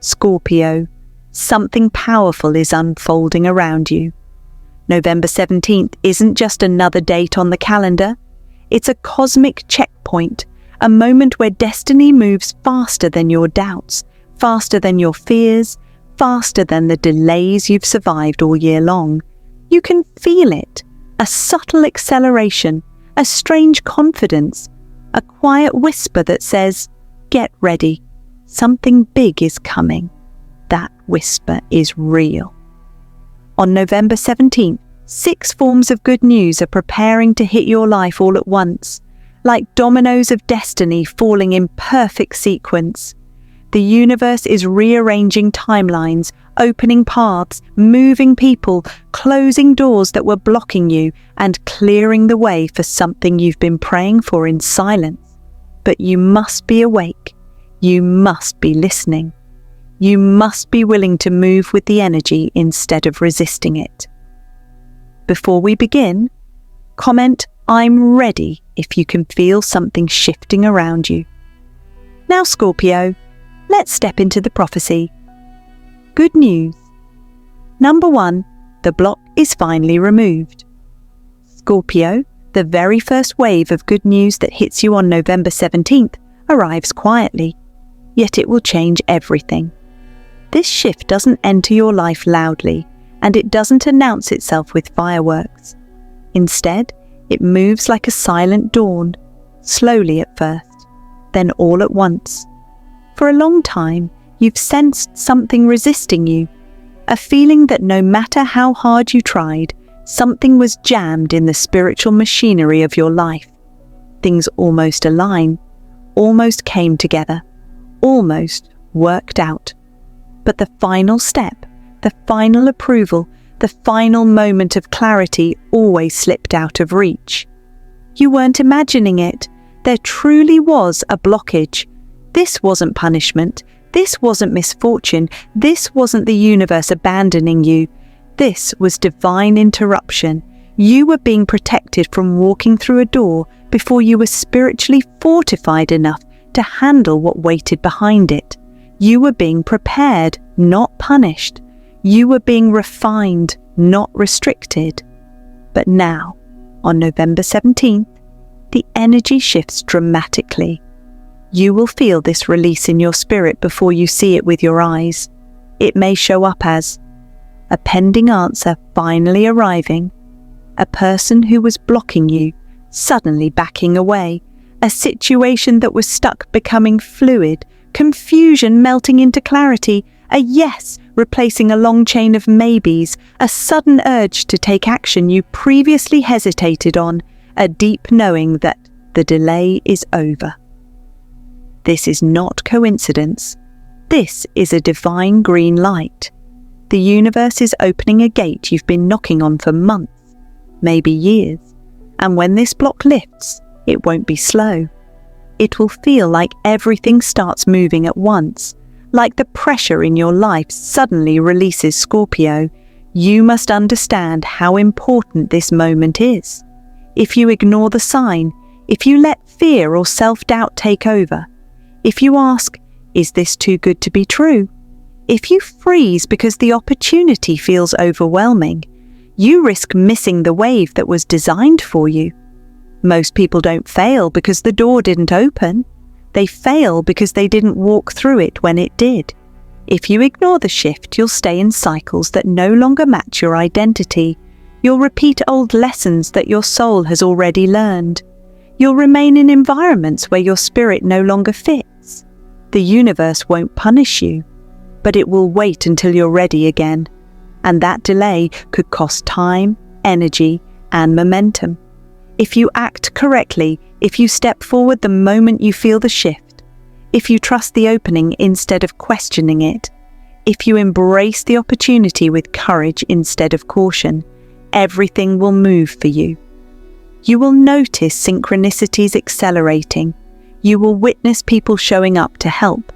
Scorpio, something powerful is unfolding around you. November 17th isn't just another date on the calendar. It's a cosmic checkpoint, a moment where destiny moves faster than your doubts, faster than your fears, faster than the delays you've survived all year long. You can feel it, a subtle acceleration, a strange confidence, a quiet whisper that says, "Get ready, something big is coming." That whisper is real. On November 17th, 6 forms of good news are preparing to hit your life all at once, like dominoes of destiny falling in perfect sequence. The universe is rearranging timelines, opening paths, moving people, closing doors that were blocking you, and clearing the way for something you've been praying for in silence. But you must be awake. You must be listening. You must be willing to move with the energy instead of resisting it. Before we begin, comment "I'm ready" if you can feel something shifting around you. Now, Scorpio, let's step into the prophecy. Good news. Number 1, the block is finally removed. Scorpio, the very first wave of good news that hits you on November 17th arrives quietly, yet it will change everything. This shift doesn't enter your life loudly, and it doesn't announce itself with fireworks. Instead, it moves like a silent dawn, slowly at first, then all at once. For a long time, you've sensed something resisting you, a feeling that no matter how hard you tried, something was jammed in the spiritual machinery of your life. Things almost aligned, almost came together, almost worked out. But the final step, the final approval, the final moment of clarity always slipped out of reach. You weren't imagining it. There truly was a blockage. This wasn't punishment. This wasn't misfortune. This wasn't the universe abandoning you. This was divine interruption. You were being protected from walking through a door before you were spiritually fortified enough to handle what waited behind it. You were being prepared, not punished. You were being refined, not restricted. But now, on November 17th, the energy shifts dramatically. You will feel this release in your spirit before you see it with your eyes. It may show up as a pending answer finally arriving, a person who was blocking you suddenly backing away, a situation that was stuck becoming fluid, confusion melting into clarity, a yes replacing a long chain of maybes, a sudden urge to take action you previously hesitated on, a deep knowing that the delay is over. This is not coincidence. This is a divine green light. The universe is opening a gate you've been knocking on for months, maybe years, and when this block lifts, it won't be slow. It will feel like everything starts moving at once, like the pressure in your life suddenly releases. Scorpio, you must understand how important this moment is. If you ignore the sign, if you let fear or self-doubt take over, if you ask, "Is this too good to be true?" if you freeze because the opportunity feels overwhelming, you risk missing the wave that was designed for you. Most people don't fail because the door didn't open. They fail because they didn't walk through it when it did. If you ignore the shift, you'll stay in cycles that no longer match your identity. You'll repeat old lessons that your soul has already learned. You'll remain in environments where your spirit no longer fits. The universe won't punish you, but it will wait until you're ready again. And that delay could cost time, energy, and momentum. If you act correctly, if you step forward the moment you feel the shift, if you trust the opening instead of questioning it, if you embrace the opportunity with courage instead of caution, everything will move for you. You will notice synchronicities accelerating. You will witness people showing up to help.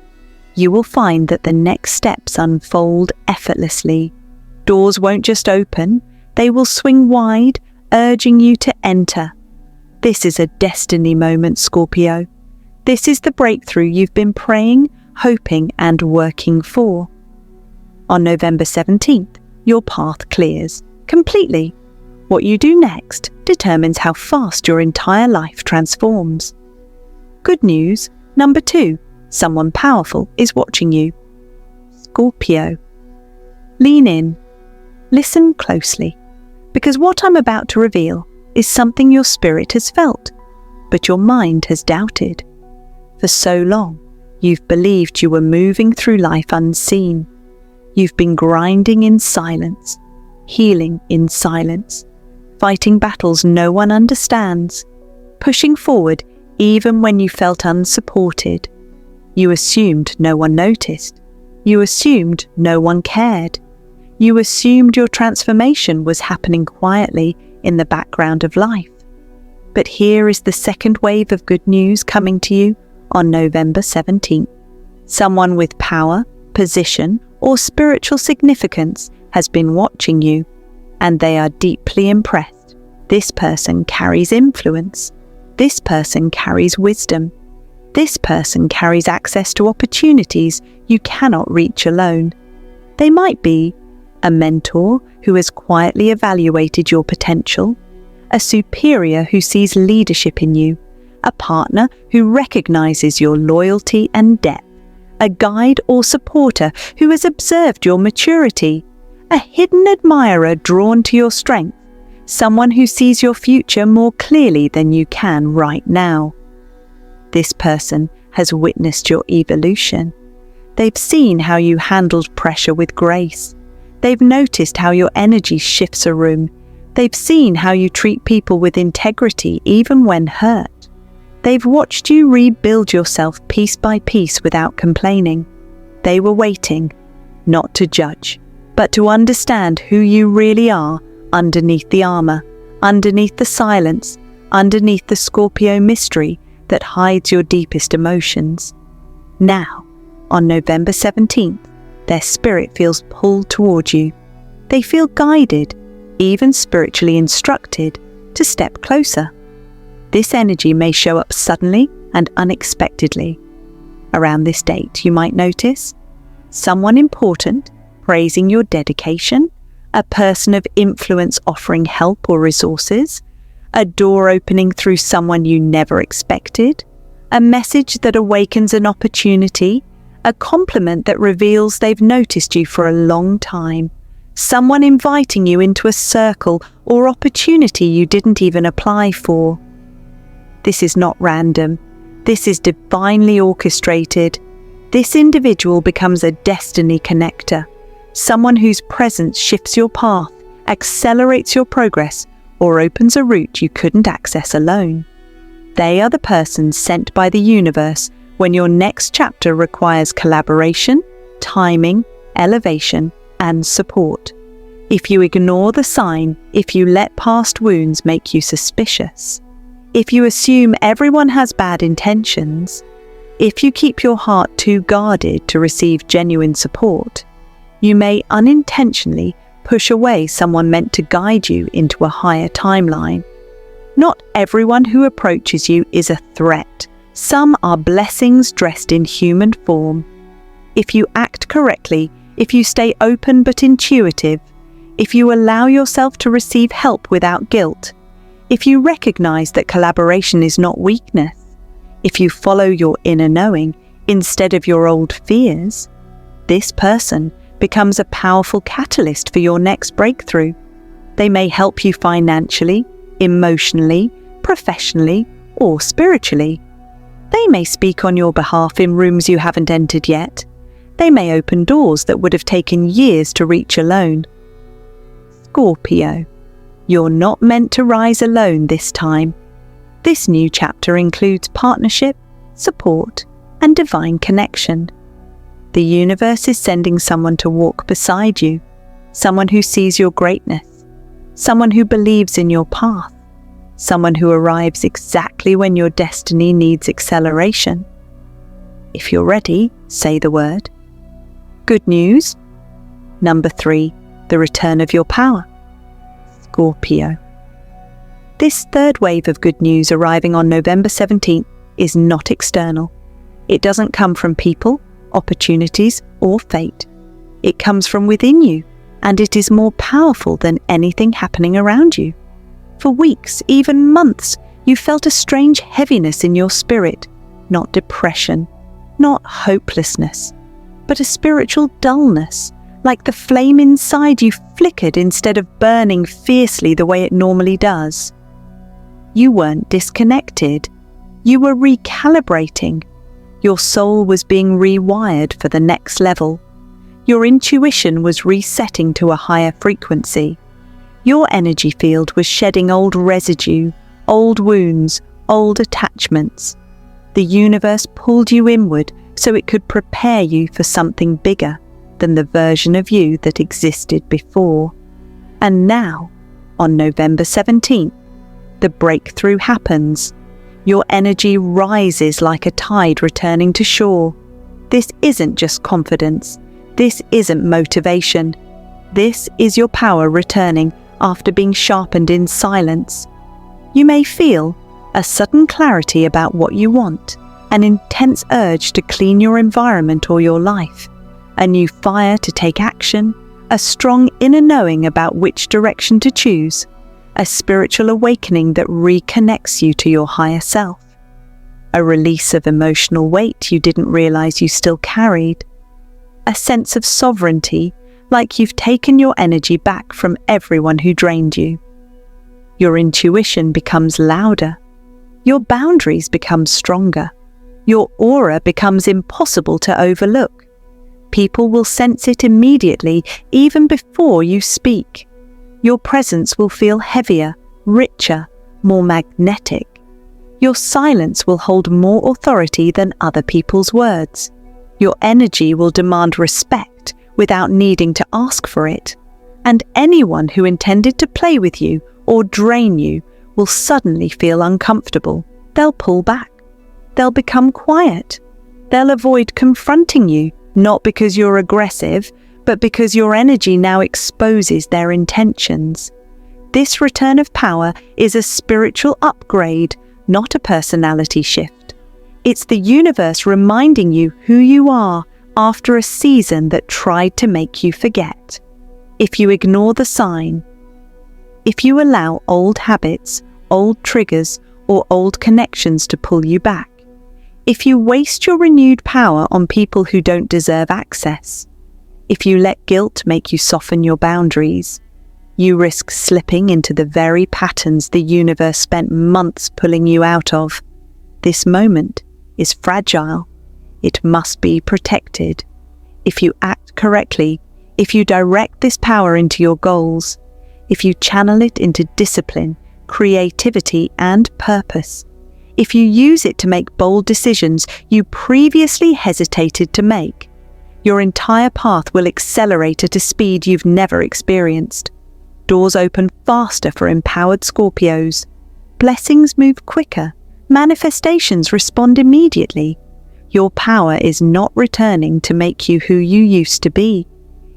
You will find that the next steps unfold effortlessly. Doors won't just open, they will swing wide, urging you to enter. This is a destiny moment, Scorpio. This is the breakthrough you've been praying, hoping and working for. On November 17th, your path clears completely. What you do next determines how fast your entire life transforms. Good news, number 2, someone powerful is watching you. Scorpio. Lean in. Listen closely, because what I'm about to reveal is something your spirit has felt, but your mind has doubted. For so long, you've believed you were moving through life unseen. You've been grinding in silence, healing in silence, fighting battles no one understands, pushing forward even when you felt unsupported. You assumed no one noticed. You assumed no one cared. You assumed your transformation was happening quietly in the background of life. But here is the second wave of good news coming to you on November 17th. Someone with power, position, or spiritual significance has been watching you, and they are deeply impressed. This person carries influence. This person carries wisdom. This person carries access to opportunities you cannot reach alone. They might be a mentor who has quietly evaluated your potential, a superior who sees leadership in you, a partner who recognizes your loyalty and depth, a guide or supporter who has observed your maturity, a hidden admirer drawn to your strength, someone who sees your future more clearly than you can right now. This person has witnessed your evolution. They've seen how you handled pressure with grace. They've noticed how your energy shifts a room. They've seen how you treat people with integrity even when hurt. They've watched you rebuild yourself piece by piece without complaining. They were waiting, not to judge, but to understand who you really are underneath the armor, underneath the silence, underneath the Scorpio mystery that hides your deepest emotions. Now, on November 17th, their spirit feels pulled toward you. They feel guided, even spiritually instructed, to step closer. This energy may show up suddenly and unexpectedly. Around this date, you might notice someone important praising your dedication, a person of influence offering help or resources, a door opening through someone you never expected, a message that awakens an opportunity, a compliment that reveals they've noticed you for a long time, someone inviting you into a circle or opportunity you didn't even apply for. This is not random. This is divinely orchestrated. This individual becomes a destiny connector, someone whose presence shifts your path, accelerates your progress, or opens a route you couldn't access alone. They are the person sent by the universe when your next chapter requires collaboration, timing, elevation, and support. If you ignore the sign, if you let past wounds make you suspicious, if you assume everyone has bad intentions, if you keep your heart too guarded to receive genuine support, you may unintentionally push away someone meant to guide you into a higher timeline. Not everyone who approaches you is a threat. Some are blessings dressed in human form. If you act correctly, if you stay open but intuitive, if you allow yourself to receive help without guilt, if you recognize that collaboration is not weakness, if you follow your inner knowing instead of your old fears, this person becomes a powerful catalyst for your next breakthrough. They may help you financially, emotionally, professionally, or spiritually. They may speak on your behalf in rooms you haven't entered yet. They may open doors that would have taken years to reach alone. Scorpio, you're not meant to rise alone this time. This new chapter includes partnership, support, and divine connection. The universe is sending someone to walk beside you, someone who sees your greatness, someone who believes in your path, someone who arrives exactly when your destiny needs acceleration. If you're ready, say the word. Good news. Number 3, the return of your power. Scorpio. This third wave of good news arriving on November 17th is not external. It doesn't come from people, opportunities, or fate. It comes from within you, and it is more powerful than anything happening around you. For weeks, even months, you felt a strange heaviness in your spirit, not depression, not hopelessness, but a spiritual dullness, like the flame inside you flickered instead of burning fiercely the way it normally does. You weren't disconnected. You were recalibrating. Your soul was being rewired for the next level. Your intuition was resetting to a higher frequency. Your energy field was shedding old residue, old wounds, old attachments. The universe pulled you inward so it could prepare you for something bigger than the version of you that existed before. And now, on November 17th, the breakthrough happens. Your energy rises like a tide returning to shore. This isn't just confidence. This isn't motivation. This is your power returning after being sharpened in silence. You may feel a sudden clarity about what you want, an intense urge to clean your environment or your life, a new fire to take action, a strong inner knowing about which direction to choose, a spiritual awakening that reconnects you to your higher self, a release of emotional weight you didn't realize you still carried, a sense of sovereignty, like you've taken your energy back from everyone who drained you. Your intuition becomes louder. Your boundaries become stronger. Your aura becomes impossible to overlook. People will sense it immediately, even before you speak. Your presence will feel heavier, richer, more magnetic. Your silence will hold more authority than other people's words. Your energy will demand respect without needing to ask for it. And anyone who intended to play with you or drain you will suddenly feel uncomfortable. They'll pull back. They'll become quiet. They'll avoid confronting you, not because you're aggressive, but because your energy now exposes their intentions. This return of power is a spiritual upgrade, not a personality shift. It's the universe reminding you who you are after a season that tried to make you forget. If you ignore the sign, if you allow old habits, old triggers, or old connections to pull you back, if you waste your renewed power on people who don't deserve access, if you let guilt make you soften your boundaries, you risk slipping into the very patterns the universe spent months pulling you out of. This moment is fragile. It must be protected. If you act correctly, if you direct this power into your goals, if you channel it into discipline, creativity, and purpose, if you use it to make bold decisions you previously hesitated to make, your entire path will accelerate at a speed you've never experienced. Doors open faster for empowered Scorpios. Blessings move quicker. Manifestations respond immediately. Your power is not returning to make you who you used to be.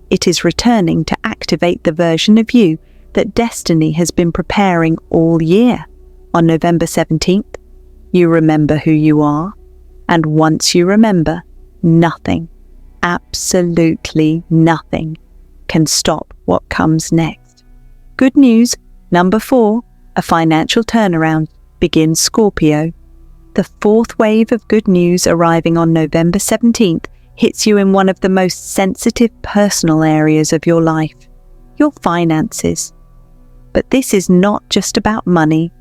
It is returning to activate the version of you that destiny has been preparing all year. On November 17th, you remember who you are, and once you remember, nothing, absolutely nothing, can stop what comes next. Good news, number 4, a financial turnaround begins Scorpio. The fourth wave of good news arriving on November 17th hits you in one of the most sensitive personal areas of your life, your finances. But this is not just about money.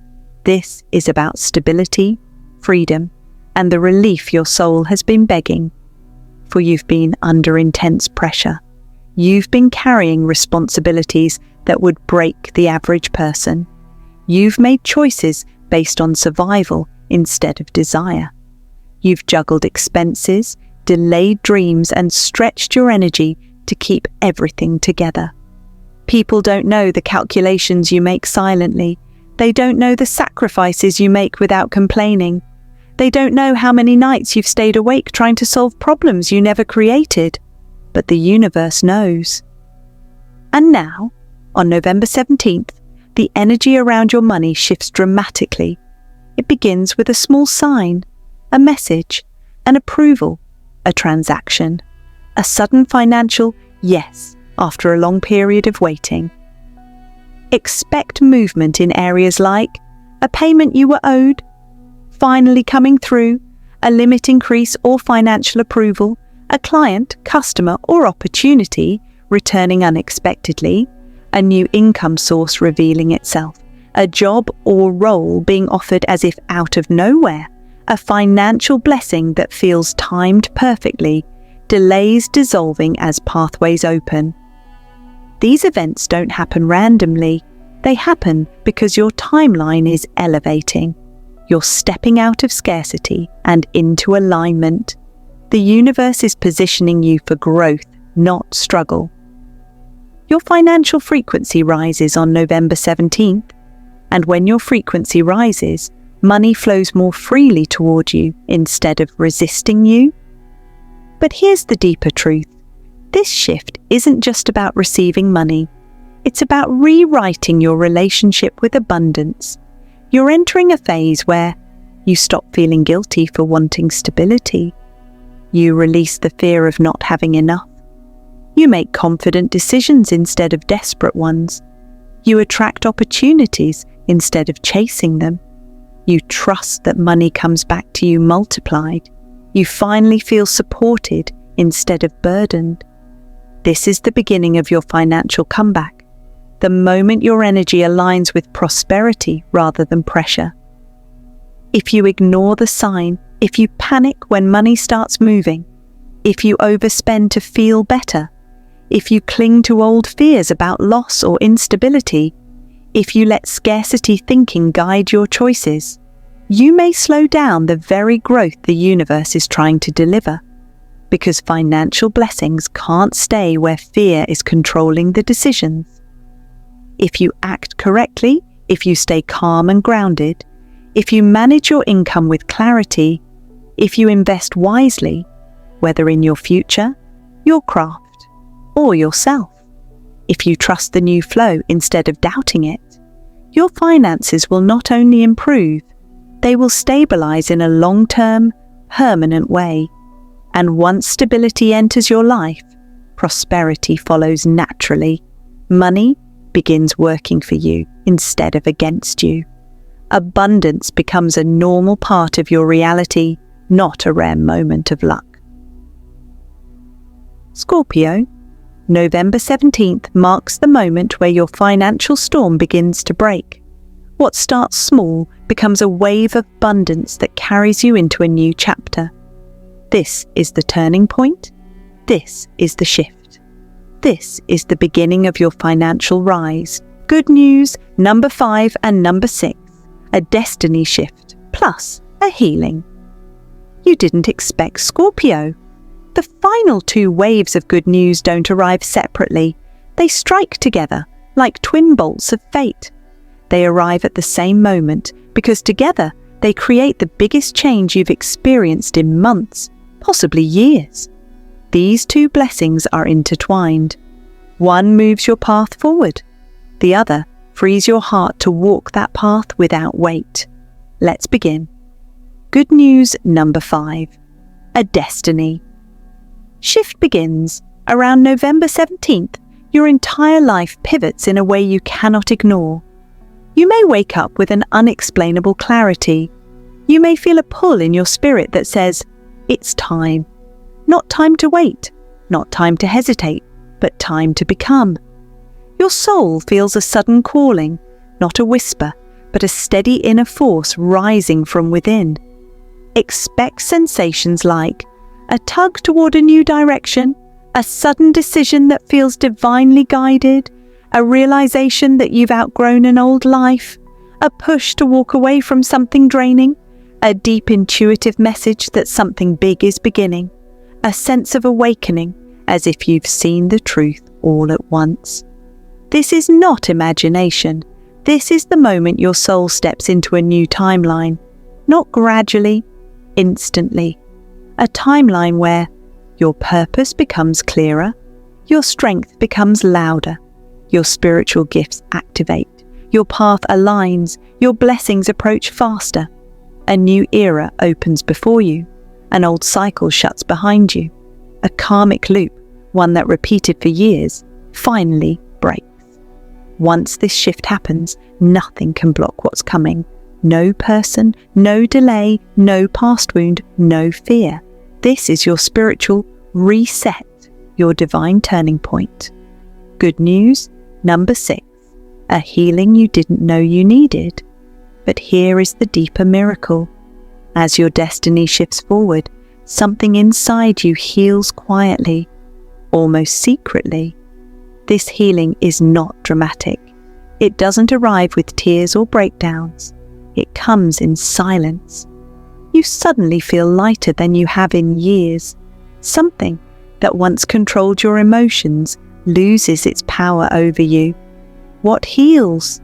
This is about stability, freedom, and the relief your soul has been begging. For you've been under intense pressure. You've been carrying responsibilities that would break the average person. You've made choices based on survival instead of desire. You've juggled expenses, delayed dreams, and stretched your energy to keep everything together. People don't know the calculations you make silently. They don't know the sacrifices you make without complaining. They don't know how many nights you've stayed awake trying to solve problems you never created. But the universe knows. And now, on November 17th, the energy around your money shifts dramatically. It begins with a small sign, a message, an approval, a transaction, a sudden financial yes after a long period of waiting. Expect movement in areas like a payment you were owed, finally coming through, a limit increase or financial approval, a client, customer or opportunity returning unexpectedly, a new income source revealing itself, a job or role being offered as if out of nowhere, a financial blessing that feels timed perfectly, delays dissolving as pathways open. These events don't happen randomly. They happen because your timeline is elevating. You're stepping out of scarcity and into alignment. The universe is positioning you for growth, not struggle. Your financial frequency rises on November 17th, and when your frequency rises, money flows more freely toward you instead of resisting you. But here's the deeper truth. This shift isn't just about receiving money. It's about rewriting your relationship with abundance. You're entering a phase where you stop feeling guilty for wanting stability. You release the fear of not having enough. You make confident decisions instead of desperate ones. You attract opportunities instead of chasing them. You trust that money comes back to you multiplied. You finally feel supported instead of burdened. This is the beginning of your financial comeback, the moment your energy aligns with prosperity rather than pressure. If you ignore the sign, if you panic when money starts moving, if you overspend to feel better, if you cling to old fears about loss or instability, if you let scarcity thinking guide your choices, you may slow down the very growth the universe is trying to deliver, because financial blessings can't stay where fear is controlling the decisions. If you act correctly, if you stay calm and grounded, if you manage your income with clarity, if you invest wisely, whether in your future, your craft, or yourself, if you trust the new flow instead of doubting it, your finances will not only improve, they will stabilize in a long-term, permanent way. And once stability enters your life, prosperity follows naturally. Money begins working for you instead of against you. Abundance becomes a normal part of your reality, not a rare moment of luck. Scorpio, November 17th marks the moment where your financial storm begins to break. What starts small becomes a wave of abundance that carries you into a new chapter. This is the turning point. This is the shift. This is the beginning of your financial rise. Good news, number 5 and number 6. A destiny shift, plus a healing. You didn't expect Scorpio. The final 2 waves of good news don't arrive separately. They strike together like twin bolts of fate. They arrive at the same moment because together they create the biggest change you've experienced in months, possibly years. These 2 blessings are intertwined. One moves your path forward. The other frees your heart to walk that path without weight. Let's begin. Good news number 5. A destiny. Shift begins. Around November 17th, your entire life pivots in a way you cannot ignore. You may wake up with an unexplainable clarity. You may feel a pull in your spirit that says, it's time. Not time to wait, not time to hesitate, but time to become. Your soul feels a sudden calling, not a whisper, but a steady inner force rising from within. Expect sensations like a tug toward a new direction, a sudden decision that feels divinely guided, a realization that you've outgrown an old life, a push to walk away from something draining, a deep intuitive message that something big is beginning, a sense of awakening as if you've seen the truth all at once. This is not imagination. This is the moment your soul steps into a new timeline, not gradually, instantly. A timeline where your purpose becomes clearer, your strength becomes louder, your spiritual gifts activate, your path aligns, your blessings approach faster. A new era opens before you. An old cycle shuts behind you. A karmic loop, one that repeated for years, finally breaks. Once this shift happens, nothing can block what's coming. No person, no delay, no past wound, no fear. This is your spiritual reset, your divine turning point. Good news, number 6, a healing you didn't know you needed. But here is the deeper miracle. As your destiny shifts forward, something inside you heals quietly, almost secretly. This healing is not dramatic. It doesn't arrive with tears or breakdowns. It comes in silence. You suddenly feel lighter than you have in years. Something that once controlled your emotions loses its power over you. What heals?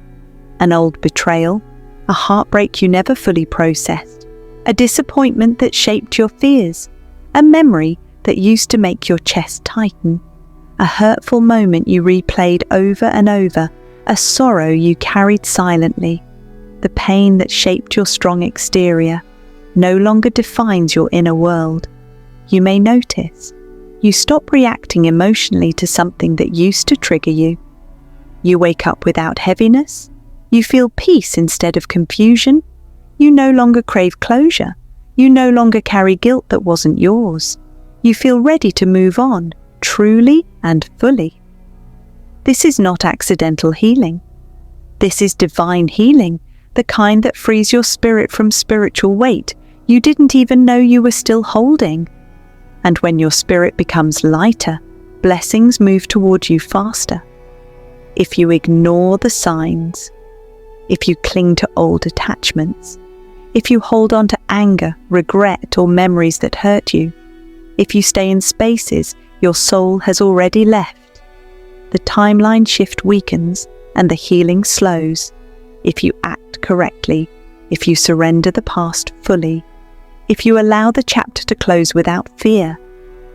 An old betrayal, a heartbreak you never fully processed, a disappointment that shaped your fears, a memory that used to make your chest tighten, a hurtful moment you replayed over and over, a sorrow you carried silently. The pain that shaped your strong exterior no longer defines your inner world. You may notice you stop reacting emotionally to something that used to trigger you. You wake up without heaviness. You feel peace instead of confusion. You no longer crave closure. You no longer carry guilt that wasn't yours. You feel ready to move on, truly and fully. This is not accidental healing. This is divine healing, the kind that frees your spirit from spiritual weight you didn't even know you were still holding. And when your spirit becomes lighter, blessings move toward you faster. If you ignore the signs, if you cling to old attachments, if you hold on to anger, regret, or memories that hurt you, if you stay in spaces your soul has already left, the timeline shift weakens and the healing slows. If you act correctly, if you surrender the past fully, if you allow the chapter to close without fear,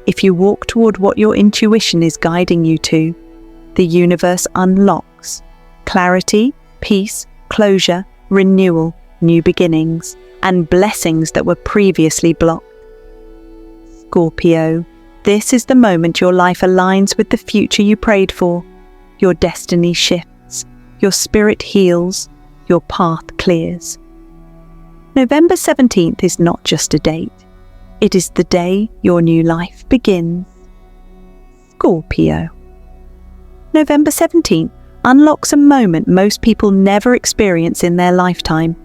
if you walk toward what your intuition is guiding you to, the universe unlocks clarity, peace, closure, renewal, new beginnings, and blessings that were previously blocked. Scorpio, this is the moment your life aligns with the future you prayed for. Your destiny shifts, your spirit heals, your path clears. November 17th is not just a date. It is the day your new life begins. Scorpio. November 17th unlocks a moment most people never experience in their lifetime.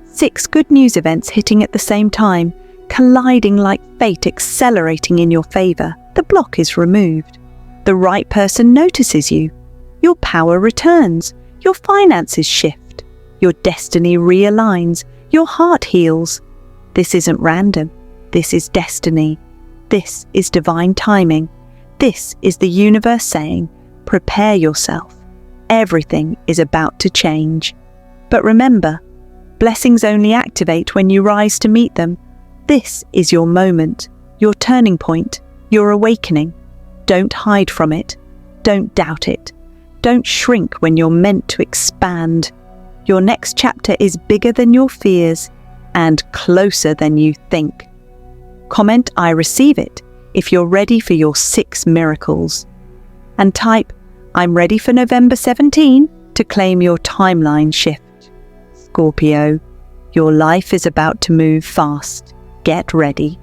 6 good news events hitting at the same time, colliding like fate, accelerating in your favor. The block is removed. The right person notices you. Your power returns. Your finances shift. Your destiny realigns. Your heart heals. This isn't random. This is destiny. This is divine timing. This is the universe saying, prepare yourself. Everything is about to change. But remember, blessings only activate when you rise to meet them. This is your moment, your turning point, your awakening. Don't hide from it. Don't doubt it. Don't shrink when you're meant to expand. Your next chapter is bigger than your fears and closer than you think. Comment "I receive it" if you're ready for your 6 miracles. And type "I'm ready for November 17" to claim your timeline shift. Scorpio, your life is about to move fast. Get ready.